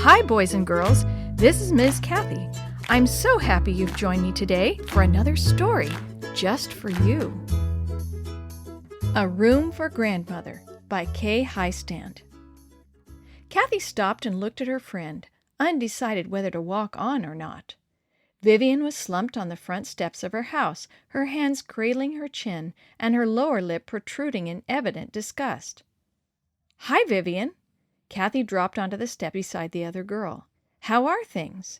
Hi, boys and girls. This is Ms. Kathy. I'm so happy you've joined me today for another story just for you. A Room for Grandmother by Heistand. Kathy stopped and looked at her friend, undecided whether to walk on or not. Vivian was slumped on the front steps of her house, her hands cradling her chin and her lower lip protruding in evident disgust. "Hi, Vivian." Kathy dropped onto the step beside the other girl. "How are things?"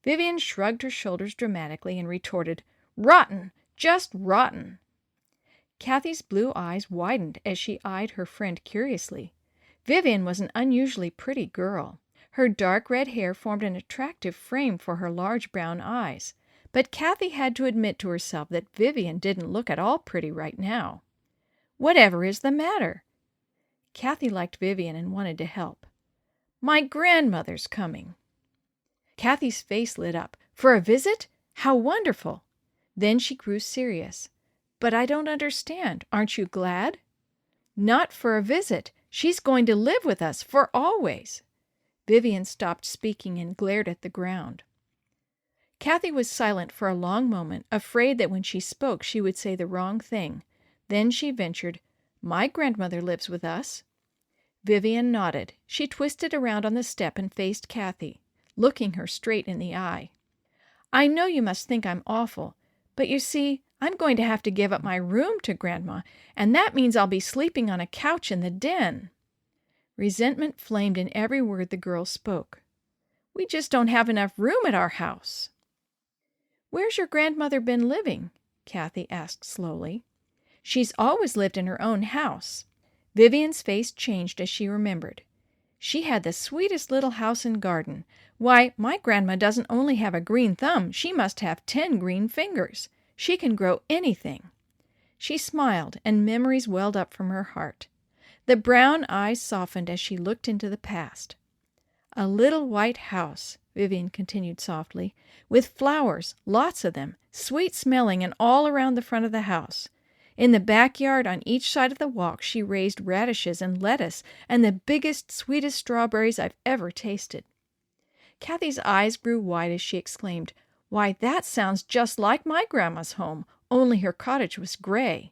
Vivian shrugged her shoulders dramatically and retorted, "Rotten! Just rotten!" Kathy's blue eyes widened as she eyed her friend curiously. Vivian was an unusually pretty girl. Her dark red hair formed an attractive frame for her large brown eyes, but Kathy had to admit to herself that Vivian didn't look at all pretty right now. "Whatever is the matter?" Kathy liked Vivian and wanted to help. "My grandmother's coming." Kathy's face lit up. "For a visit? How wonderful!" Then she grew serious. "But I don't understand. Aren't you glad?" "Not for a visit. She's going to live with us for always." Vivian stopped speaking and glared at the ground. Kathy was silent for a long moment, afraid that when she spoke she would say the wrong thing. Then she ventured, "My grandmother lives with us." Vivian nodded. She twisted around on the step and faced Kathy, looking her straight in the eye. "I know you must think I'm awful, but you see, I'm going to have to give up my room to Grandma, and that means I'll be sleeping on a couch in the den." Resentment flamed in every word the girl spoke. "We just don't have enough room at our house." "Where's your grandmother been living?" Kathy asked slowly. "She's always lived in her own house." Vivian's face changed as she remembered. "She had the sweetest little house and garden. Why, my grandma doesn't only have a green thumb, she must have 10 green fingers. She can grow anything." She smiled, and memories welled up from her heart. The brown eyes softened as she looked into the past. "A little white house," Vivian continued softly, "with flowers, lots of them, sweet-smelling, and all around the front of the house. In the backyard on each side of the walk she raised radishes and lettuce and the biggest, sweetest strawberries I've ever tasted." Kathy's eyes grew wide as she exclaimed, "Why, that sounds just like my grandma's home, only her cottage was gray."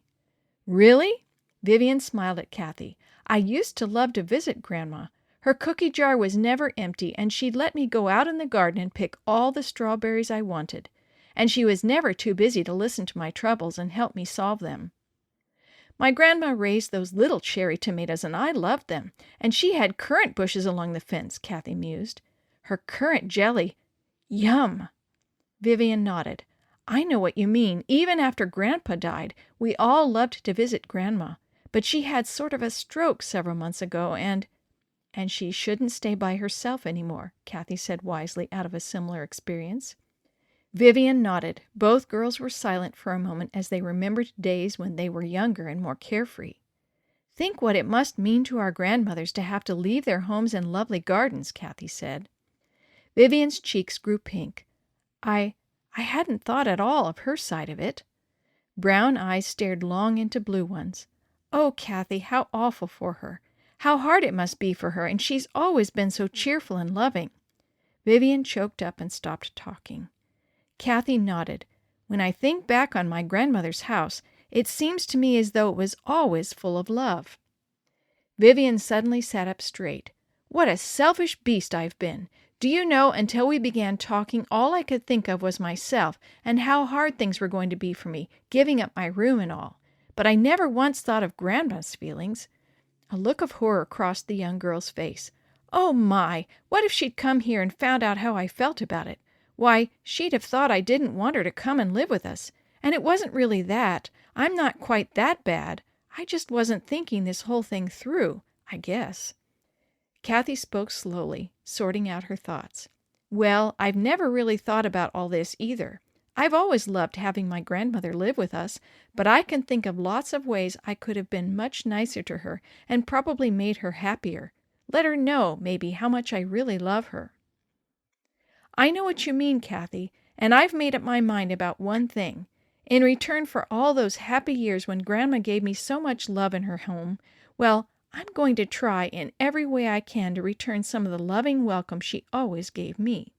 "Really?" Vivian smiled at Kathy. "I used to love to visit Grandma. Her cookie jar was never empty, and she'd let me go out in the garden and pick all the strawberries I wanted. And she was never too busy to listen to my troubles and help me solve them. My grandma raised those little cherry tomatoes, and I loved them. And she had currant bushes along the fence," Kathy mused. "Her currant jelly, yum!" Vivian nodded. "I know what you mean. Even after Grandpa died, we all loved to visit Grandma. But she had sort of a stroke several months ago, and she shouldn't stay by herself anymore," Kathy said wisely out of a similar experience. Vivian nodded. Both girls were silent for a moment as they remembered days when they were younger and more carefree. "Think what it must mean to our grandmothers to have to leave their homes and lovely gardens," Kathy said. Vivian's cheeks grew pink. I hadn't thought at all of her side of it." Brown eyes stared long into blue ones. "Oh, Kathy, how awful for her. How hard it must be for her, and she's always been so cheerful and loving." Vivian choked up and stopped talking. Kathy nodded. "When I think back on my grandmother's house, it seems to me as though it was always full of love." Vivian suddenly sat up straight. "What a selfish beast I've been! Do you know, until we began talking, all I could think of was myself and how hard things were going to be for me, giving up my room and all. But I never once thought of Grandma's feelings." A look of horror crossed the young girl's face. "Oh, my! What if she'd come here and found out how I felt about it? Why, she'd have thought I didn't want her to come and live with us. And it wasn't really that. I'm not quite that bad. I just wasn't thinking this whole thing through, I guess." Kathy spoke slowly, sorting out her thoughts. "Well, I've never really thought about all this either. I've always loved having my grandmother live with us, but I can think of lots of ways I could have been much nicer to her and probably made her happier. Let her know, maybe, how much I really love her." "I know what you mean, Kathy, and I've made up my mind about one thing. In return for all those happy years when Grandma gave me so much love in her home, well, I'm going to try in every way I can to return some of the loving welcome she always gave me."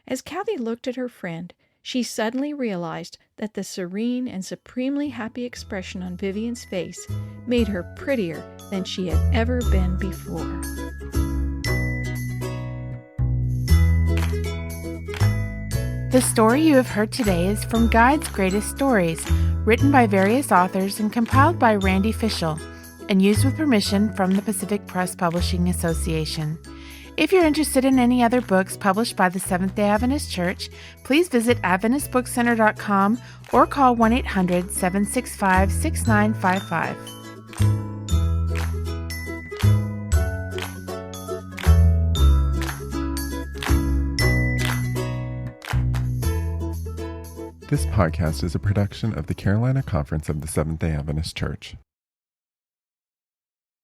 As Kathy looked at her friend, she suddenly realized that the serene and supremely happy expression on Vivian's face made her prettier than she had ever been before. The story you have heard today is from Guide's Greatest Stories, written by various authors and compiled by Randy Fischel, and used with permission from the Pacific Press Publishing Association. If you're interested in any other books published by the Seventh-day Adventist Church, please visit AdventistBookCenter.com or call 1-800-765-6955. This podcast is a production of the Carolina Conference of the Seventh-day Adventist Church.